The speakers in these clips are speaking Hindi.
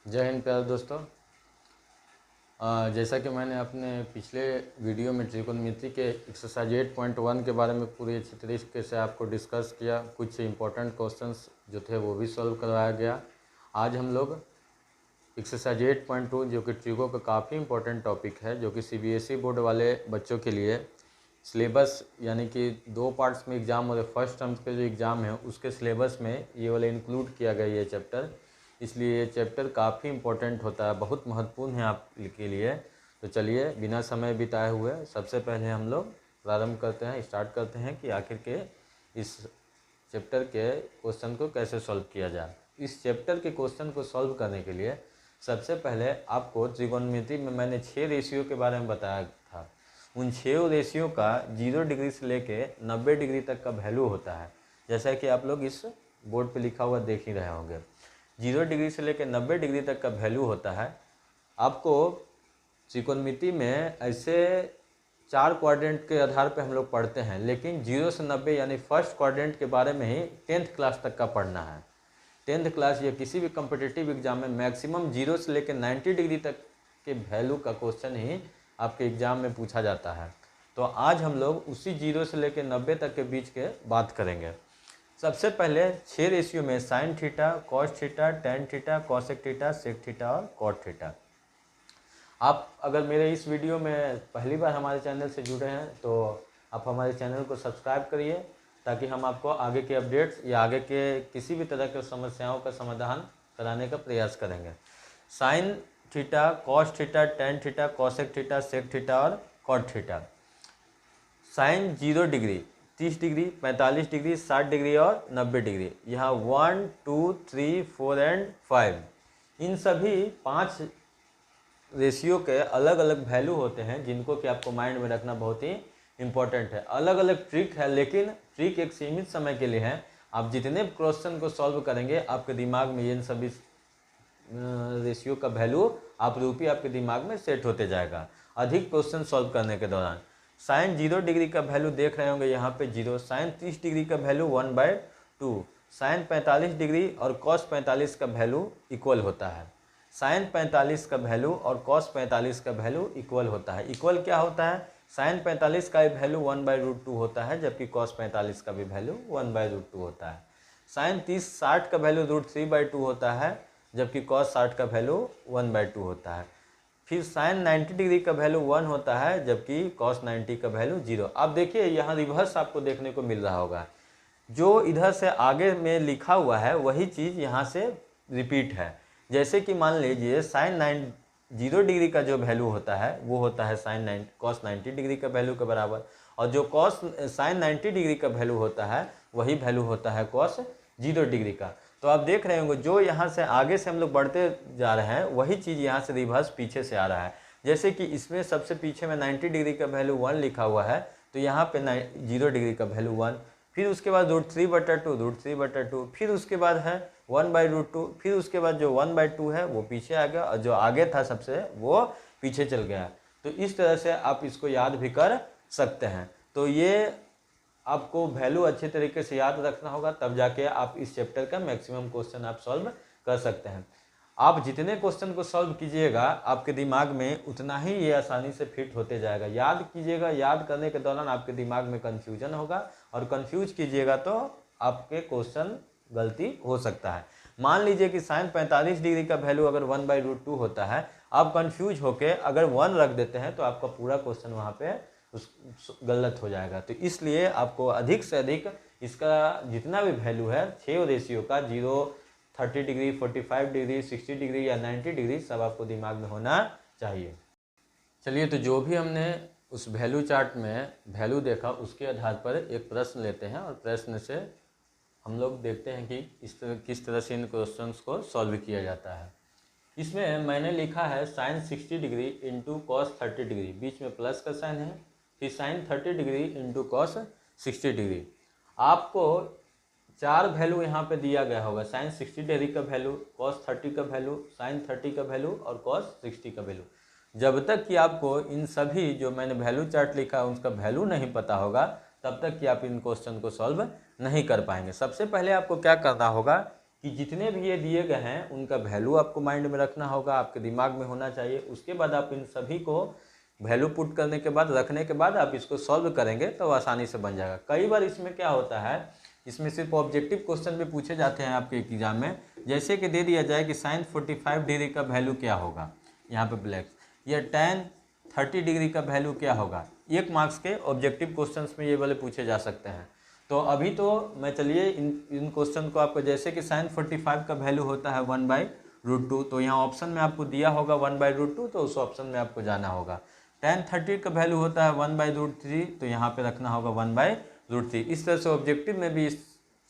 जय हिंद प्यारे दोस्तों। जैसा कि मैंने अपने पिछले वीडियो में त्रिकोणमिति के एक्सरसाइज 8.1 के बारे में पूरी अच्छी तरीके से आपको डिस्कस किया, कुछ इंपॉर्टेंट क्वेश्चंस जो थे वो भी सॉल्व करवाया गया। आज हम लोग एक्सरसाइज 8.2 जो कि ट्रिको का काफ़ी इंपॉर्टेंट टॉपिक है, जो कि सीबीएसई बोर्ड वाले बच्चों के लिए सिलेबस यानी कि 2 पार्ट्स में एग्ज़ाम और फर्स्ट टर्म के जो एग्ज़ाम है उसके सिलेबस में ये वाला इंक्लूड किया गया ये चैप्टर। इसलिए ये चैप्टर काफ़ी इंपॉर्टेंट होता है, बहुत महत्वपूर्ण है आपके लिए। तो चलिए बिना समय बिताए हुए सबसे पहले हम लोग प्रारंभ करते हैं, स्टार्ट करते हैं कि आखिर के इस चैप्टर के क्वेश्चन को कैसे सॉल्व किया जाए। इस चैप्टर के क्वेश्चन को सॉल्व करने के लिए सबसे पहले आपको त्रिकोणमिति में मैंने 6 रेशियो के बारे में बताया था। उन 6 रेशियो का 0 डिग्री से लेके 90 डिग्री तक का वैल्यू होता है, जैसा कि आप लोग इस बोर्ड पे लिखा हुआ देख ही रहे होंगे। 0 डिग्री से लेकर 90 डिग्री तक का वैल्यू होता है। आपको त्रिकोणमिति में ऐसे 4 क्वाड्रेंट के आधार पे हम लोग पढ़ते हैं, लेकिन 0 से 90 यानी फर्स्ट क्वाड्रेंट के बारे में ही 10th क्लास तक का पढ़ना है। 10th क्लास या किसी भी कम्पिटिटिव एग्जाम में मैक्सिमम 0 से लेकर 90 डिग्री तक के वैल्यू का क्वेश्चन ही आपके एग्जाम में पूछा जाता है। तो आज हम लोग उसी 0 से लेकर 90 तक के बीच के बात करेंगे। सबसे पहले 6 रेशियो में sine theta, cos theta, tan theta, cosec theta, sec theta और कॉट थीटा। आप अगर मेरे इस वीडियो में पहली बार हमारे चैनल से जुड़े हैं तो आप हमारे चैनल को सब्सक्राइब करिए, ताकि हम आपको आगे के अपडेट्स या आगे के किसी भी तरह के समस्याओं का समाधान कराने का प्रयास करेंगे। Sine theta, cos theta, tan theta, cosec theta, sec theta और cot theta. Sine 0 degree, 30 degree, 45 degree, 60 degree और 90 डिग्री। यहाँ 1, 2, 3, 4 एंड 5 इन सभी 5 रेशियो के अलग अलग वैल्यू होते हैं, जिनको कि आपको माइंड में रखना बहुत ही इंपॉर्टेंट है। अलग अलग ट्रिक है, लेकिन ट्रिक एक सीमित समय के लिए है। आप जितने क्वेश्चन को सॉल्व करेंगे आपके दिमाग में इन सभी रेशियो का वैल्यू आप रूपी आपके दिमाग में सेट होते जाएगा अधिक क्वेश्चन सॉल्व करने के दौरान। साइन 0 डिग्री का वैल्यू देख रहे होंगे यहाँ पे 0। साइन 30 डिग्री का वैल्यू 1/2। साइन 45 डिग्री और कॉस 45 का वैल्यू इक्वल होता है। साइन 45 का वैल्यू और कॉस 45 का वैल्यू इक्वल होता है। इक्वल क्या होता है? साइन 45 का भी वैल्यू 1/√2 होता है, जबकि कॉस 45 का भी वैल्यू 1/√2 होता है। साइन 60 का वैल्यू √3/2 होता है, जबकि कॉस 60 का वैल्यू 1/2 होता है। फिर साइन 90 डिग्री का वैल्यू 1 होता है, जबकि कॉस 90 का वैल्यू 0। अब देखिए यहाँ रिवर्स आपको देखने को मिल रहा होगा, जो इधर से आगे में लिखा हुआ है वही चीज़ यहाँ से रिपीट है। जैसे कि मान लीजिए साइन 0 डिग्री का जो वैल्यू होता है वो होता है साइन कॉस 90 डिग्री का वैल्यू के बराबर, और जो कॉस साइन 90 डिग्री का वैल्यू होता है वही वैल्यू होता है कॉस 0 डिग्री का। तो आप देख रहे होंगे जो यहाँ से आगे से हम लोग बढ़ते जा रहे हैं वही चीज़ यहाँ से रिवर्स पीछे से आ रहा है। जैसे कि इसमें सबसे पीछे में 90 डिग्री का वैल्यू 1 लिखा हुआ है, तो यहाँ पे 0 डिग्री का वैल्यू 1, फिर उसके बाद √3/2, फिर उसके बाद है 1/√2, फिर उसके बाद जो 1/2 है वो पीछे आ गया और जो आगे था सबसे वो पीछे चल गया। तो इस तरह से आप इसको याद भी कर सकते हैं। तो ये आपको वैल्यू अच्छे तरीके से याद रखना होगा, तब जाके आप इस चैप्टर का मैक्सिमम क्वेश्चन आप सॉल्व कर सकते हैं। आप जितने क्वेश्चन को सॉल्व कीजिएगा आपके दिमाग में उतना ही ये आसानी से फिट होते जाएगा। याद कीजिएगा, याद करने के दौरान आपके दिमाग में कन्फ्यूजन होगा, और कन्फ्यूज कीजिएगा तो आपके क्वेश्चन गलती हो सकता है। मान लीजिए कि साइन 45 डिग्री का वैल्यू अगर 1/√2 होता है, आप कन्फ्यूज होके अगर 1 रख देते हैं तो आपका पूरा क्वेश्चन वहाँ पे गलत हो जाएगा। तो इसलिए आपको अधिक से अधिक इसका जितना भी वैल्यू है 6 रेशियो का 0, 30 डिग्री, 45 डिग्री, 60 डिग्री या 90 डिग्री सब आपको दिमाग में होना चाहिए। चलिए, तो जो भी हमने उस वैल्यू चार्ट में वैल्यू देखा उसके आधार पर एक प्रश्न लेते हैं, और प्रश्न से हम लोग देखते हैं कि किस तरह से इन क्वेश्चंस को सॉल्व किया जाता है। इसमें मैंने लिखा है sine 60 degree into cos 30 degree, बीच में प्लस का साइन है, फिर sine 30 degree into cos 60 degree. आपको 4 वैल्यू यहाँ पे दिया गया होगा, साइन 60 डिग्री का वैल्यू, कॉस 30 का वैल्यू, साइन 30 का वैल्यू और कॉस 60 का वैल्यू। जब तक कि आपको इन सभी जो मैंने वैल्यू चार्ट लिखा है उसका वैल्यू नहीं पता होगा तब तक कि आप इन क्वेश्चन को सॉल्व नहीं कर पाएंगे। सबसे पहले आपको क्या करना होगा कि जितने भी ये दिए गए हैं उनका वैल्यू आपको माइंड में रखना होगा, आपके दिमाग में होना चाहिए। उसके बाद आप इन सभी को वैल्यू पुट करने के बाद, रखने के बाद आप इसको सॉल्व करेंगे तो आसानी से बन जाएगा। कई बार इसमें क्या होता है, इसमें सिर्फ ऑब्जेक्टिव क्वेश्चन भी पूछे जाते हैं आपके एग्जाम में, जैसे कि दे दिया जाए कि साइन 45 डिग्री का वैल्यू क्या होगा यहाँ पे ब्लैक, या tan 30 डिग्री का वैल्यू क्या होगा। 1 मार्क्स के ऑब्जेक्टिव क्वेश्चंस में ये वाले पूछे जा सकते हैं। तो अभी तो मैं चलिए इन क्वेश्चन को आपको, जैसे कि साइन 45 का वैल्यू होता है 1/√2, तो यहाँ ऑप्शन में आपको दिया होगा 1/√2, तो उस ऑप्शन में आपको जाना होगा। tan 30 का वैल्यू होता है 1/√3, तो यहाँ पे रखना होगा 1/√3। इस तरह से ऑब्जेक्टिव में भी इस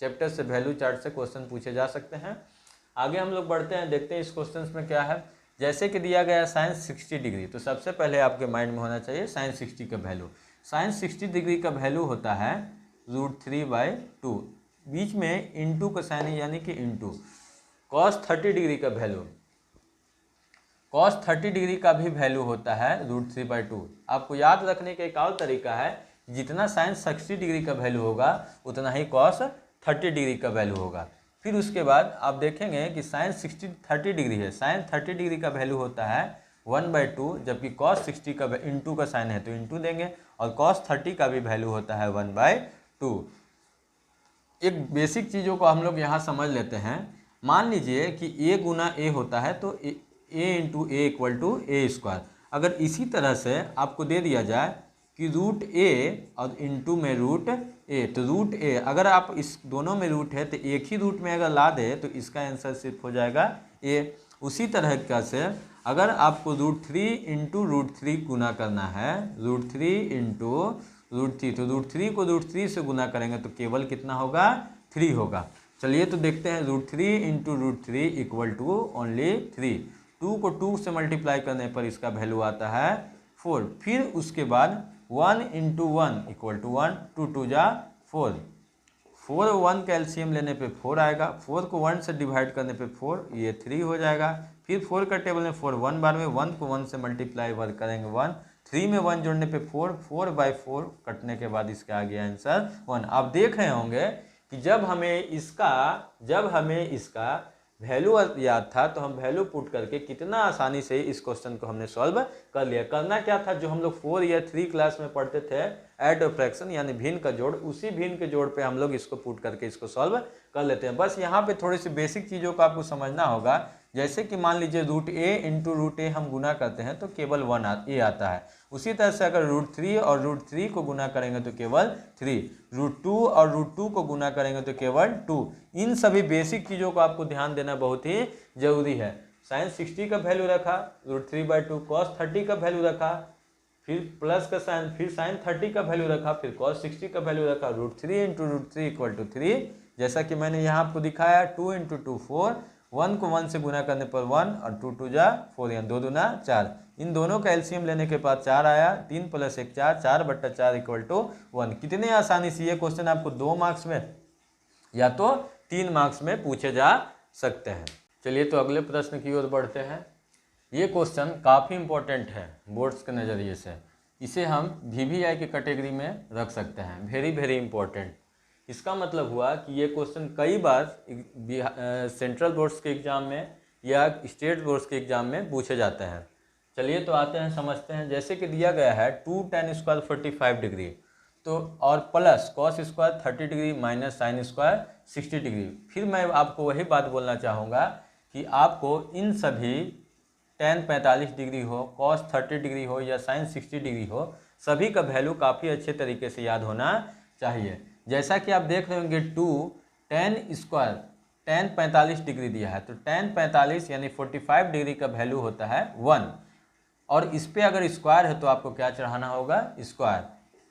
चैप्टर से वैल्यू चार्ट से क्वेश्चन पूछे जा सकते हैं। आगे हम लोग बढ़ते हैं, देखते हैं इस क्वेश्चन में क्या है। जैसे कि दिया गया साइन 60 डिग्री, तो सबसे पहले आपके माइंड में होना चाहिए साइन 60 का वैल्यू। साइन 60 डिग्री का वैल्यू होता है √3/2, बीच में इंटू का साइन है यानी कि इंटू। cos 30 डिग्री का वैल्यू, cos 30 डिग्री का भी वैल्यू होता है √3/2। आपको याद रखने का एक और तरीका है, जितना साइन 60 डिग्री का वैल्यू होगा उतना ही cos 30 डिग्री का वैल्यू होगा। फिर उसके बाद आप देखेंगे कि साइन 30 डिग्री है, साइन 30 डिग्री का वैल्यू होता है 1/2, जबकि cos 60 का इंटू का साइन है तो इंटू देंगे, और cos 30 का भी वैल्यू होता है 1/2। एक बेसिक चीज़ों को हम लोग यहाँ समझ लेते हैं। मान लीजिए कि a गुना a होता है तो a into A equal to a²। अगर इसी तरह से आपको दे दिया जाए कि √a और इंटू में √a, तो √a अगर आप इस दोनों में रूट है तो एक ही रूट में अगर ला दे तो इसका आंसर सिर्फ हो जाएगा a। उसी तरह का से अगर आपको √3 इंटू √3 गुना करना है, √3 इंटू √3, तो √3 को √3 से गुना करेंगे तो केवल कितना होगा, 3 होगा। चलिए तो देखते हैं, √3 इंटू √3 इक्वल टू ओनली 3। 2 को 2 से मल्टीप्लाई करने पर इसका वैल्यू आता है 4। फिर उसके बाद 1 इंटू 1 इक्वल टू 1, 2 2 जा 4, 4 1 का एलसीएम लेने पे 4 आएगा, 4 को 1 से डिवाइड करने पे 4, ये 3 हो जाएगा। फिर 4 का टेबल में 4 1 बार में, 1 को 1 से मल्टीप्लाई वर्क करेंगे 1, 3 में 1 जोड़ने पे 4, 4/4 कटने के बाद इसका आ गया आंसर 1। आप देख रहे होंगे कि जब हमें इसका वैल्यू याद था तो हम वैल्यू पुट करके कितना आसानी से इस क्वेश्चन को हमने सॉल्व कर लिया। करना क्या था, जो हम लोग 4 या 3 क्लास में पढ़ते थे ऐड और फ्रैक्शन यानी भिन्न का जोड़, उसी भिन्न के जोड़ पे हम लोग इसको पुट करके इसको सॉल्व कर लेते हैं। बस यहाँ पे थोड़ी सी बेसिक चीज़ों को आपको समझना होगा। जैसे कि मान लीजिए √a इंटू √a हम गुना करते हैं तो केवल 1a आता है। उसी तरह से अगर √3 और √3 को गुना करेंगे तो केवल 3, √2 और √2 को गुना करेंगे तो केवल 2। इन सभी बेसिक चीज़ों को आपको ध्यान देना बहुत ही जरूरी है। साइन 60 का वैल्यू रखा, √3/2, cos 30 का वैल्यू रखा, फिर प्लस का साइन, फिर साइन 30 का वैल्यू रखा, फिर cos 60 का वैल्यू रखा, √3 इंटू √3 इक्वल टू 3। जैसा कि मैंने यहाँ आपको दिखाया, 2 इंटू 2 4, 1 को 1 से गुना करने पर 1 और 2 2 जा 4, यानी 2 दूना 4। इन दोनों का एलसीएम लेने के बाद 4 आया, 3 + 1 4, 4/4 इक्वल टू 1। कितने आसानी से ये क्वेश्चन आपको 2 मार्क्स में या तो 3 मार्क्स में पूछे जा सकते हैं। चलिए तो अगले प्रश्न की ओर बढ़ते हैं। ये क्वेश्चन काफ़ी इंपॉर्टेंट है बोर्ड्स के नज़रिए से, इसे हम VVI के कैटेगरी में रख सकते हैं, वेरी वेरी इंपॉर्टेंट। इसका मतलब हुआ कि ये क्वेश्चन कई बार सेंट्रल बोर्ड्स के एग्ज़ाम में या स्टेट बोर्ड्स के एग्ज़ाम में पूछे जाते हैं। चलिए तो आते हैं, समझते हैं। जैसे कि दिया गया है 2 tan स्क्वायर 45 डिग्री, तो और plus cos square 30 degree minus sine square 60 degree. फिर मैं आपको वही बात बोलना चाहूँगा कि आपको इन सभी tan 45 डिग्री हो, cos 30 डिग्री हो या साइन 60 डिग्री हो, सभी का वैल्यू काफ़ी अच्छे तरीके से याद होना चाहिए। जैसा कि आप देख रहे होंगे 2 tan स्क्वायर tan 45 डिग्री दिया है, तो tan 45 यानी 45 डिग्री का वैल्यू होता है 1, और इस पर अगर स्क्वायर है तो आपको क्या चढ़ाना होगा, स्क्वायर।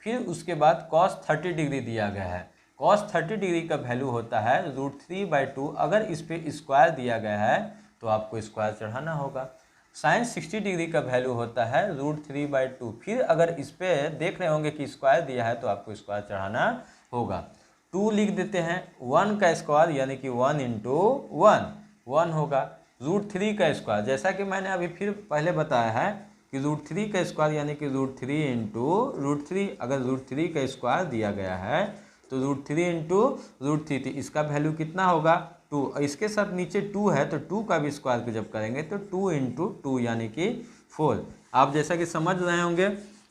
फिर उसके बाद cos 30 डिग्री दिया गया है, cos 30 डिग्री का वैल्यू होता है √3/2, अगर इस पर स्क्वायर दिया गया है तो आपको स्क्वायर चढ़ाना होगा। साइन 60 डिग्री का वैल्यू होता है √3/2, फिर अगर इस पर देख रहे होंगे कि स्क्वायर दिया है तो आपको स्क्वायर चढ़ाना होगा। 2 लिख देते हैं, 1 का स्क्वायर यानी कि 1 इंटू 1 होगा, √3 का स्क्वायर, जैसा कि मैंने अभी फिर पहले बताया है कि √3 का स्क्वायर यानी कि √3 इंटू √3, अगर √3 का स्क्वायर दिया गया है तो √3 इंटू √3, तो इसका वैल्यू कितना होगा, 2, और इसके साथ नीचे 2 है तो 2 का भी स्क्वायर को जब करेंगे तो 2 इंटू 2 यानी कि 4। आप जैसा कि समझ रहे होंगे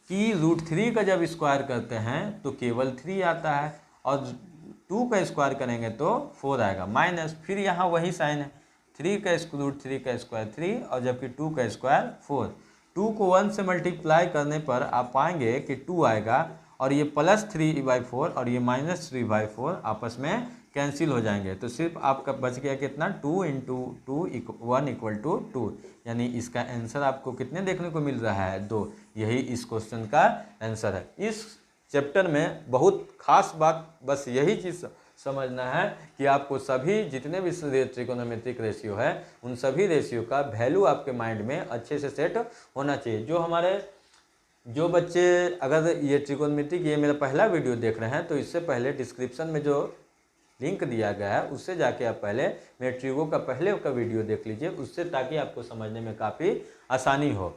कि √3 का जब स्क्वायर करते हैं तो केवल 3 आता है, और 2 का स्क्वायर करेंगे तो 4 आएगा, माइनस फिर यहाँ वही साइन है, 3 का √3 का स्क्वायर 3 और जबकि 2 का स्क्वायर 4। 2 को 1 से मल्टीप्लाई करने पर आप पाएंगे कि 2 आएगा, और ये +3/4 और ये -3/4 आपस में कैंसिल हो जाएंगे, तो सिर्फ आपका बच गया कितना 2 इंटू 2 1 इक्वल टू 2, यानी इसका आंसर आपको कितने देखने को मिल रहा है 2। यही इस क्वेश्चन का आंसर है। इस चैप्टर में बहुत खास बात बस यही चीज़ समझना है कि आपको सभी जितने भी ट्रिगोनोमेट्रिक रेशियो है उन सभी रेशियो का वैल्यू आपके माइंड में अच्छे से सेट होना चाहिए। जो बच्चे अगर ये ट्रिगोनोमेट्रिक ये मेरा पहला वीडियो देख रहे हैं तो इससे पहले डिस्क्रिप्शन में जो लिंक दिया गया है उससे जाके आप पहले मेरे ट्रिगो का पहले का वीडियो देख लीजिए, उससे ताकि आपको समझने में काफ़ी आसानी हो।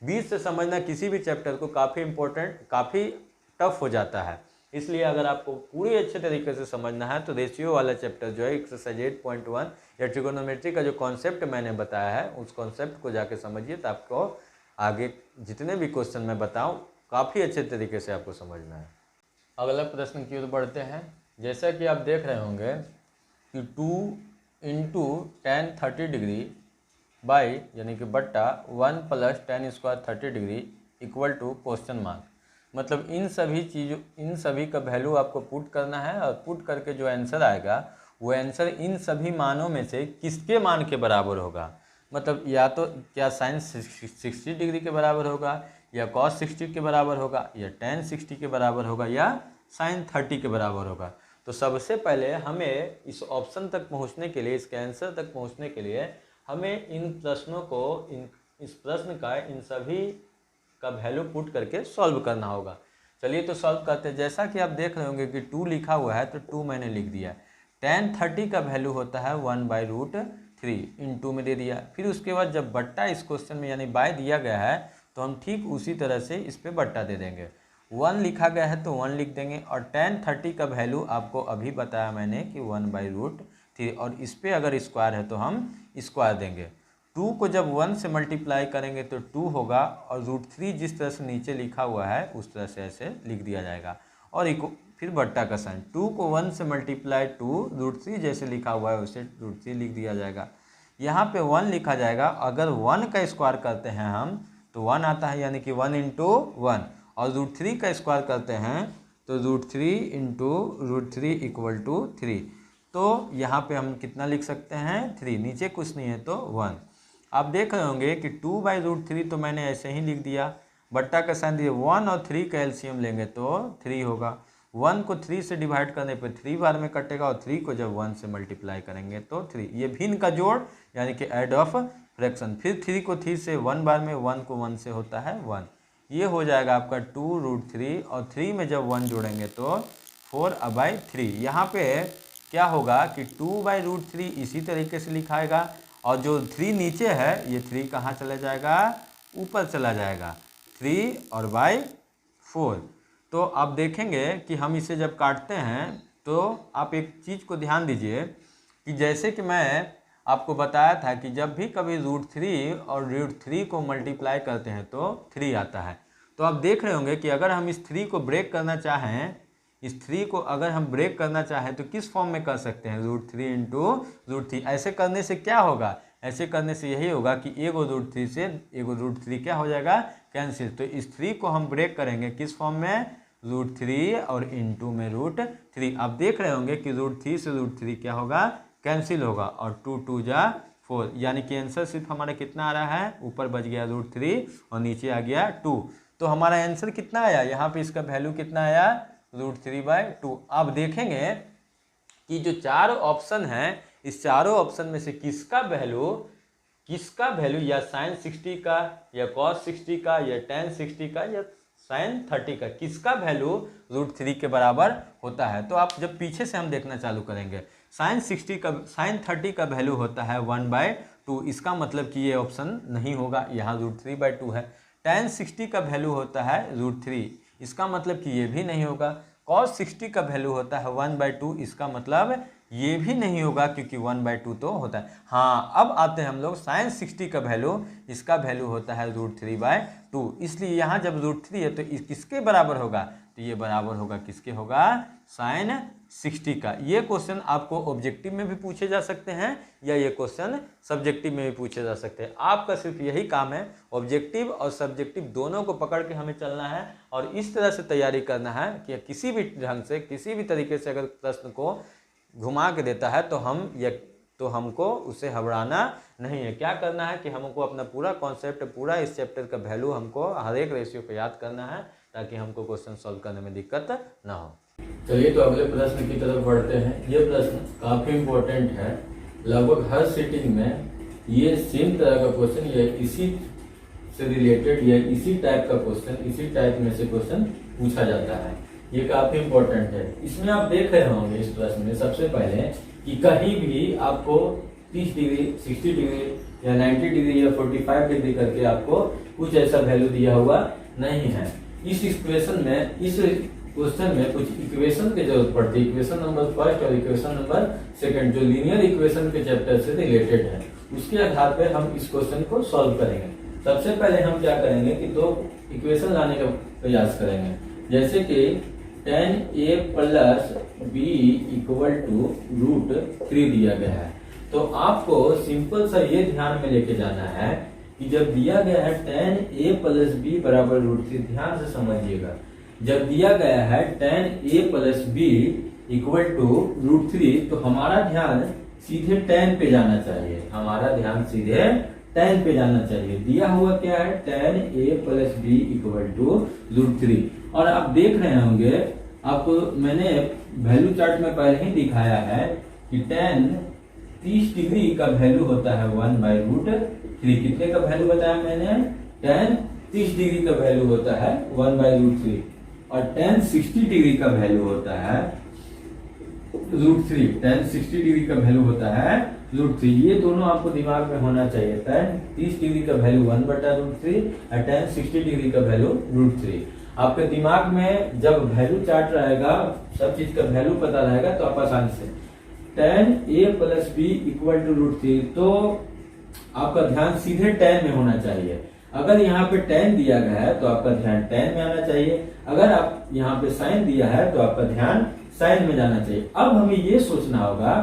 बीच से समझना किसी भी चैप्टर को काफ़ी टफ हो जाता है, इसलिए अगर आपको पूरी अच्छे तरीके से समझना है तो रेशियो वाला चैप्टर जो है एक्सरसाइज 8.1 या ट्रिगोनोमेट्री का जो कॉन्सेप्ट मैंने बताया है उस कॉन्सेप्ट को जाके समझिए, तो आपको आगे जितने भी क्वेश्चन मैं बताऊं काफ़ी अच्छे तरीके से आपको समझना है। अगला प्रश्न की ओर बढ़ते हैं। जैसा कि आप देख रहे होंगे कि 2 इंटू tan 30 डिग्री बाई यानी कि बट्टा 1 + tan square 30 degree equal to question mark. मतलब इन सभी का वैल्यू आपको पुट करना है, और पुट करके जो आंसर आएगा वो आंसर इन सभी मानों में से किसके मान के बराबर होगा। मतलब या तो क्या sin 60 डिग्री के बराबर होगा, या cos 60 के बराबर होगा, या tan 60 के बराबर होगा, या sin 30 के बराबर होगा। तो सबसे पहले हमें इस ऑप्शन तक पहुंचने के लिए, इसके आंसर तक पहुंचने के लिए हमें इन प्रश्नों को इस प्रश्न का इन सभी का वैल्यू पुट करके सॉल्व करना होगा। चलिए तो सॉल्व करते हैं। जैसा कि आप देख रहे होंगे कि 2 लिखा हुआ है तो 2 मैंने लिख दिया। tan 30 का वैल्यू होता है 1/√3 इन 2 में दे दिया। फिर उसके बाद जब बट्टा इस क्वेश्चन में यानी बाय दिया गया है तो हम ठीक उसी तरह से इस पे बट्टा दे देंगे। 1 लिखा गया है तो 1 लिख देंगे, और tan 30 का वैल्यू आपको अभी बताया मैंने कि 1/√3, और इस पे अगर स्क्वायर है तो हम स्क्वायर देंगे। 2 को जब 1 से मल्टीप्लाई करेंगे तो 2 होगा, और √3 जिस तरह से नीचे लिखा हुआ है उस तरह से ऐसे लिख दिया जाएगा, और फिर बट्टा का साइन। 2 को 1 से मल्टीप्लाई 2 √3 जैसे लिखा हुआ है उसे √3 लिख दिया जाएगा। यहाँ पे 1 लिखा जाएगा, अगर 1 का स्क्वायर करते हैं हम तो 1 आता है, यानी कि 1 इंटू 1, और √3 का स्क्वायर करते हैं तो √3 इंटू √3 इक्वल टू 3। तो यहाँ पे हम कितना लिख सकते हैं 3, नीचे कुछ नहीं है तो 1। आप देख रहे होंगे कि 2/√3 तो मैंने ऐसे ही लिख दिया, बट्टा का साइन दिया। 1 और 3 का एलसीएम लेंगे तो 3 होगा। 1 को 3 से डिवाइड करने पर 3 बार में कटेगा, और 3 को जब 1 से मल्टीप्लाई करेंगे तो 3। ये भिन्न का जोड़ यानी कि ऐड ऑफ फ्रैक्शन। फिर 3 को 3 से 1 बार में, 1 को 1 से होता है 1। ये हो जाएगा आपका 2√3, और 3 में जब 1 जोड़ेंगे तो 4/3। यहाँ पे क्या होगा कि 2/√3 इसी तरीके से लिखाएगा, और जो 3 नीचे है ये 3 कहाँ चला जाएगा, ऊपर चला जाएगा, 3 और बाई 4। तो आप देखेंगे कि हम इसे जब काटते हैं तो आप एक चीज़ को ध्यान दीजिए कि जैसे कि मैं आपको बताया था कि जब भी कभी √3 और √3 को मल्टीप्लाई करते हैं तो 3 आता है। तो आप देख रहे होंगे कि अगर हम इस 3 को ब्रेक करना चाहें, इस 3 को अगर हम ब्रेक करना चाहें तो किस फॉर्म में कर सकते हैं, √3 इंटू √3। ऐसे करने से क्या होगा, ऐसे करने से यही होगा कि एगो √3 से एगो √3 क्या हो जाएगा, कैंसिल। तो इस 3 को हम ब्रेक करेंगे किस फॉर्म में, √3 और इंटू में √3। आप देख रहे होंगे कि √3 से √3 क्या होगा, कैंसिल होगा, और 2 2 जा 4, यानी कि आंसर सिर्फ हमारा कितना आ रहा है, ऊपर बच गया √3 और नीचे आ गया 2। तो हमारा आंसर कितना आया, यहाँ पे इसका वैल्यू कितना आया, √3/2। आप देखेंगे कि जो 4 ऑप्शन हैं इस चारों ऑप्शन में से किसका वैल्यू या sin 60 का, या cos 60 का, या tan 60 का, या sin 30 का, किसका वैल्यू √3 के बराबर होता है। तो आप जब पीछे से हम देखना चालू करेंगे, sin 30 का वैल्यू होता है 1/2। इसका मतलब कि ये ऑप्शन नहीं होगा, यहाँ √3/2 है। tan 60 का वैल्यू होता है √3, इसका मतलब कि ये भी नहीं होगा। cos 60 का वैल्यू होता है 1/2, इसका मतलब ये भी नहीं होगा क्योंकि 1/2 तो होता है। हाँ, अब आते हैं हम लोग साइन 60 का वैल्यू, इसका वैल्यू होता है √3/2। इसलिए यहाँ जब √3 है तो किसके बराबर होगा, तो ये बराबर होगा किसके होगा, साइन 60 का। ये क्वेश्चन आपको ऑब्जेक्टिव में भी पूछे जा सकते हैं या ये क्वेश्चन सब्जेक्टिव में भी पूछे जा सकते हैं। आपका सिर्फ यही काम है, ऑब्जेक्टिव और सब्जेक्टिव दोनों को पकड़ के हमें चलना है और इस तरह से तैयारी करना है कि किसी भी ढंग से किसी भी तरीके से अगर प्रश्न को घुमा के देता है तो हमको उसे घबराना नहीं है। क्या करना है कि हमको अपना पूरा कॉन्सेप्ट, पूरा इस चैप्टर का वैल्यू हमको हर एक रेशियो को याद करना है ताकि हमको क्वेश्चन सॉल्व करने में दिक्कत ना हो। चलिए तो अगले प्रश्न की तरफ बढ़ते हैं। ये प्रश्न काफी इम्पोर्टेंट है, लगभग हर सीटिंग में ये सेम तरह का क्वेश्चन या इसी से रिलेटेड या इसी टाइप का क्वेश्चन, इसी टाइप में से क्वेश्चन पूछा जाता है। ये काफी इम्पोर्टेंट है। इसमें आप देख रहे होंगे इस प्रश्न में सबसे पहले कि कहीं भी आपको 30 डिग्री, 60 डिग्री या 90 डिग्री या 45 डिग्री करके आपको कुछ ऐसा वैल्यू दिया हुआ नहीं है। इस इक्वेशन में, इस क्वेश्चन में कुछ इक्वेशन की जरूरत पड़ती है, इक्वेशन नंबर फर्स्ट और इक्वेशन नंबर सेकंड, जो लीनियर इक्वेशन के चैप्टर से रिलेटेड है। उसके आधार पर हम इस क्वेश्चन को सॉल्व करेंगे। सबसे पहले हम क्या करेंगे कि दो इक्वेशन लाने का प्रयास करेंगे, जैसे कि tan a plus b equal to √3 दिया गया है। तो आपको सिंपल सा ये ध्यान में लेके जाना है कि जब दिया गया है tan a प्लस b बराबर √3, ध्यान से समझिएगा, जब दिया गया है tan a plus b equal to √3 तो हमारा ध्यान सीधे tan पे जाना चाहिए, हमारा ध्यान सीधे tan पे जाना चाहिए। दिया हुआ क्या है, tan a plus b equal to √3। और आप देख रहे होंगे, आपको मैंने वैल्यू चार्ट में पहले ही दिखाया है कि tan 30 डिग्री का वैल्यू होता है 1/√3। कितने का वैल्यू बताया मैंने, tan 30 डिग्री का वैल्यू होता है 1/√3 और tan 60 डिग्री का वैल्यू होता है √3। tan 60 डिग्री का वैल्यू होता है √3। ये दोनों आपको दिमाग में होना चाहिए। tan 30 डिग्री का वैल्यू 1/√3 और tan 60 डिग्री का वैल्यू √3। आपके दिमाग में जब वैल्यू चार्ट रहेगा, सब चीज का वैल्यू पता रहेगा तो आप आसानी से tan a plus b equal to √3, तो आपका ध्यान सीधे tan में होना चाहिए। अगर यहाँ पे tan दिया गया है तो आपका ध्यान tan में आना चाहिए, अगर आप यहाँ पे sin दिया है तो आपका ध्यान sin में जाना चाहिए। अब हमें ये सोचना होगा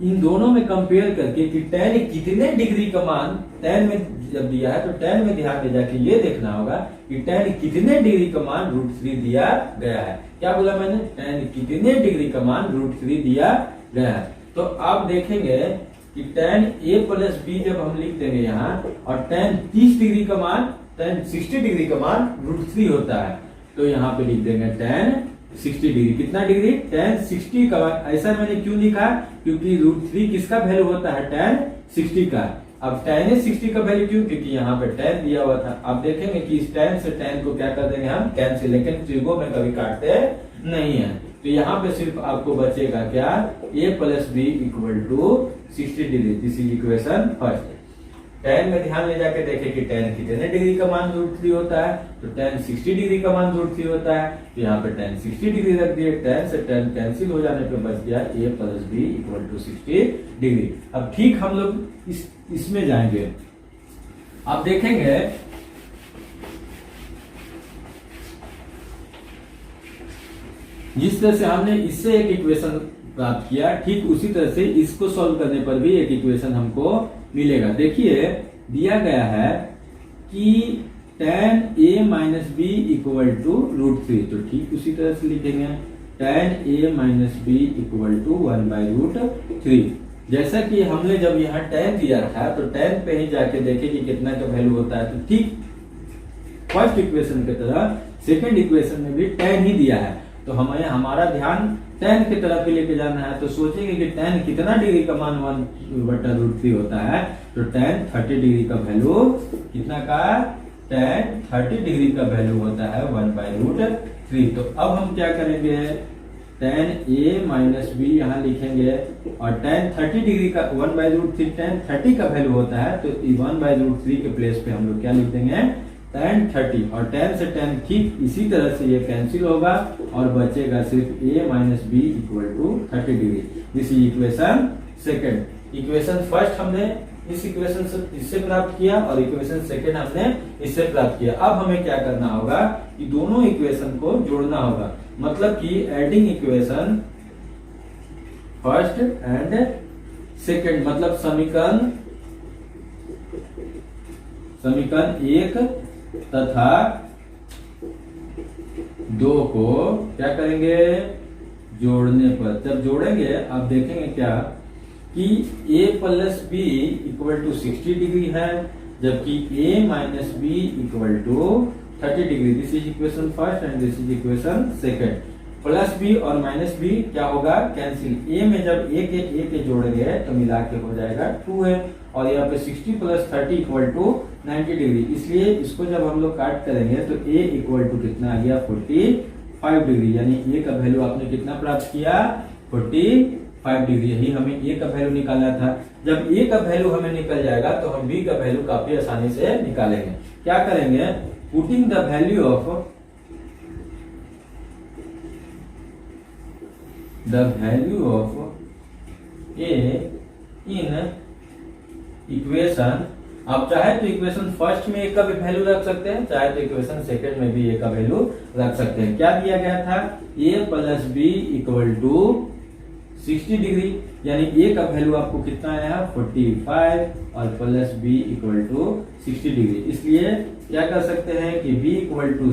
इन दोनों में कंपेयर करके कि tan कितने डिग्री का मान tan में जब दिया है तो tan में ध्यान दे जाके ये देखना होगा कि tan कितने डिग्री का मान √3 दिया गया है। क्या बोला मैंने, tan कितने डिग्री का मान √3 दिया गया है। तो आप देखेंगे कि tan a प्लस b जब हम लिख देंगे यहाँ और tan 30 डिग्री का मान, tan 60 डिग्री का मान √3 होता है, तो यहाँ पे लिख देंगे tan 60 डिग्री। कितना डिग्री, tan 60 का। ऐसा मैंने क्यों लिखा, क्योंकि √3 किसका वैल्यू होता है, tan 60 का। अब tan 60 का वैल्यू क्यों, क्योंकि यहाँ पे tan दिया हुआ था। आप देखेंगे कि इस tan से tan को क्या कर देंगे हम, कैंसिल, लेकिन त्रिभुज में कभी काटते नहीं है। तो यहाँ पे सिर्फ आपको बचेगा क्या, a plus b equal to 60 degree. This is equation first. tan में ध्यान ले जाके देखें कि tan कितने डिग्री का मान √3 होता है, तो tan 60 डिग्री का मान √3 होता है, तो यहाँ पे tan 60 डिग्री रख दिए। tan से tan कैंसिल हो जाने पे बच गया a plus b equal to 60 degree. अब ठीक हम लोग इसमें जाएंगे, आप देखेंगे जिस तरह से हमने इससे एक इक्वेशन प्राप्त किया, ठीक उसी तरह से इसको सॉल्व करने पर भी एक इक्वेशन हमको मिलेगा। देखिए दिया गया है कि tan a minus b equal to √3, तो ठीक उसी तरह से लिखेंगे tan a minus b equal to 1/√3। जैसा कि हमने जब यहाँ tan दिया था तो tan पे ही जाके देखे कि कितना का वैल्यू होता है, तो ठीक फर्स्ट इक्वेशन की तरह सेकंड इक्वेशन में भी tan ही दिया है, तो हमें हमारा ध्यान tan की तरफ भी लेके जाना है। तो सोचेंगे कि tan कितना डिग्री का मान 1/√3 होता है, तो tan 30 डिग्री का वैल्यू कितना का, tan 30 डिग्री का वैल्यू होता है 1/√3। तो अब हम क्या करेंगे, tan a माइनस b यहाँ लिखेंगे और tan 30 डिग्री का 1/√3, tan 30 का वैल्यू होता है, तो 1/√3 के प्लेस पे हम लोग क्या लिख देंगे, tan 30। और tan से tan ठीक इसी तरह से ये कैंसिल होगा और बचेगा सिर्फ a minus b equal to 30 degree. This is equation second. Equation first हमने इस इक्वेशन से इससे प्राप्त किया और इक्वेशन सेकंड हमने इससे प्राप्त किया। अब हमें क्या करना होगा कि दोनों इक्वेशन को जोड़ना होगा, मतलब कि adding equation first and second, मतलब समीकरण 1 तथा 2 को क्या करेंगे, जोड़ने पर। जब जोड़ेंगे आप देखेंगे क्या कि a plus B equal to 60 degree है, जबकि a minus B equal to 30 degree. This is equation first and this is equation second. Plus B और माइनस बी क्या होगा, कैंसिल। a में जब a के जोड़ेंगे तो मिला के हो जाएगा 2 है, और यहाँ पे 60 प्लस 30 इक्वल टू 90 डिग्री। इसलिए इसको जब हम लोग काट करेंगे तो a इक्वल टू कितना आ गया, 45 डिग्री। यानी a का वैल्यू आपने कितना प्राप्त किया, 45 डिग्री। यही हमें a का वैल्यू निकालना था। जब a का वैल्यू हमें निकल जाएगा तो हम b का वैल्यू काफी आसानी से निकालेंगे। क्या करेंगे, putting the value of a in equation. आप चाहे तो इक्वेशन फर्स्ट में a का भी वैल्यू रख सकते हैं, चाहे तो इक्वेशन सेकंड में भी a का वैल्यू रख सकते हैं। क्या दिया गया था, a plus B equal to 60 degree, यानी a का वैल्यू आपको कितना आया, 45 और plus b equal to 60 degree. इसलिए क्या कर सकते हैं कि b इक्वल टू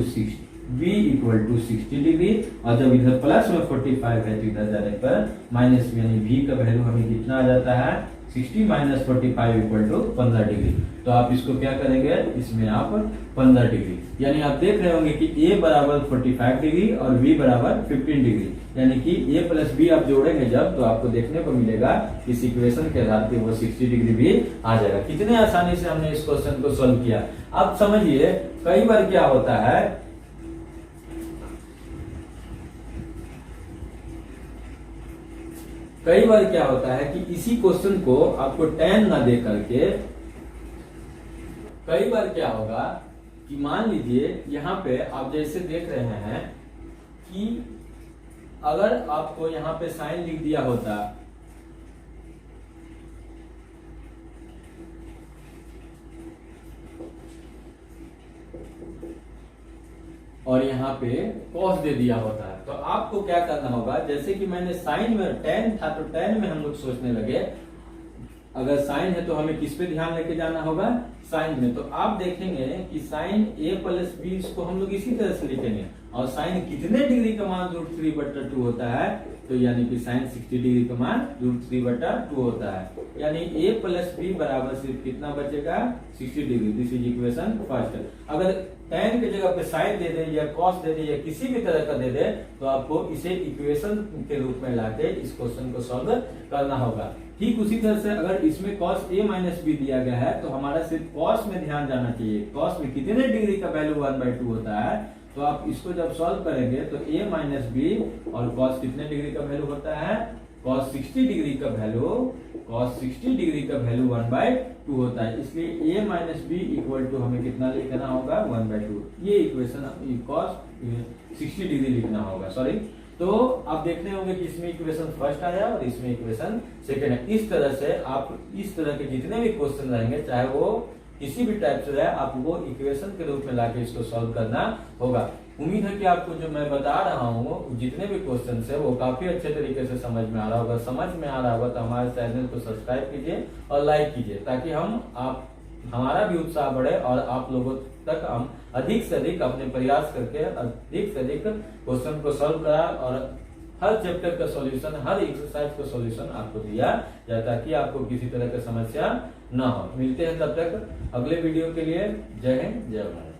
60 डिग्री, और जब इधर प्लस में 45 है तो इधर जाने पर माइनस में, यानी b का वैल्यू हमें कितना आ जाता है, 60 माइनस 45 इक्वल टू 15 डिग्री। तो आप इसको क्या करेंगे, इसमें आप 15 डिग्री, यानी आप देख रहे होंगे कि a बराबर 45 डिग्री और b बराबर 15 डिग्री, यानी कि a प्लस बी आप जोड़ेंगे जब, तो आपको देखने को मिलेगा इस इक्वेशन के आधार पे वो 60 डिग्री भी आ जाएगा। कितने आसानी से हमने इस क्वेश्चन को सॉल्व किया। अब समझिए कई बार क्या होता है, कई बार क्या होता है कि इसी क्वेश्चन को आपको tan ना दे करके, कई बार क्या होगा कि मान लीजिए यहाँ पे आप जैसे देख रहे हैं कि अगर आपको यहाँ पे साइन लिख दिया होता और यहाँ पे cos दे दिया होता है, तो आपको क्या करना होगा, जैसे कि मैंने साइन में tan था तो tan में हम लोग सोचने लगे, अगर साइन है तो हमें किस पे ध्यान लेके जाना होगा, साइन में। तो आप देखेंगे कि साइन a प्लस बी, इसको हम लोग इसी तरह से लिखेंगे, और साइन कितने डिग्री का मान √3/2 होता है, तो यानी कि साइन 60 डिग्री का मान √3/2 होता है, यानी a प्लस बी बराबर सिर्फ कितना बचेगा, 60 degree. This is equation first. अगर tan की जगह पे साइन दे दे या cos दे दे या किसी भी तरह का दे दे, तो आपको इसे इक्वेशन के रूप में लाके इस क्वेश्चन को सॉल्व करना होगा। ठीक उसी तरह से अगर इसमें cos a माइनस बी दिया गया है तो हमारा सिर्फ cos में ध्यान जाना चाहिए। cos में कितने डिग्री का वैल्यू 1/2 होता है, तो आप इसको जब सॉल्व करेंगे तो a माइनस बी और cos कितने डिग्री का वैल्यू होता है, cos 60 डिग्री का वैल्यू, cos 60 डिग्री का वैल्यू 1/2 होता है। इसलिए a minus B equal to हमें कितना लिखना होगा, 1/2। ये इक्वेशन cos 60 डिग्री लिखना होगा, सॉरी। तो आप देखने होंगे कि इसमें इक्वेशन फर्स्ट आया और इसमें इक्वेशन सेकंड है। इस तरह से आप इस तरह के जितने भी क्वेश्चन रहेंगे, चाहे वो किसी भी टाइप से रहे, आपको इक्वेशन के रूप में लाके इसको सॉल्व करना होगा। उम्मीद है कि आपको जो मैं बता रहा हूँ, जितने भी क्वेश्चन है वो काफी अच्छे तरीके से समझ में आ रहा होगा। समझ में आ रहा होगा तो हमारे चैनल को सब्सक्राइब कीजिए और लाइक कीजिए, ताकि हमारा भी उत्साह बढ़े और आप लोगों तक हम अधिक से अधिक अपने प्रयास करके अधिक से अधिक क्वेश्चन को सॉल्व करा और हर चैप्टर का सॉल्यूशन, हर एक्सरसाइज का सॉल्यूशन आपको दिया जाए, ताकि आपको किसी तरह की समस्या ना हो। मिलते हैं तब तक अगले वीडियो के लिए। जय हिंद, जय भारत।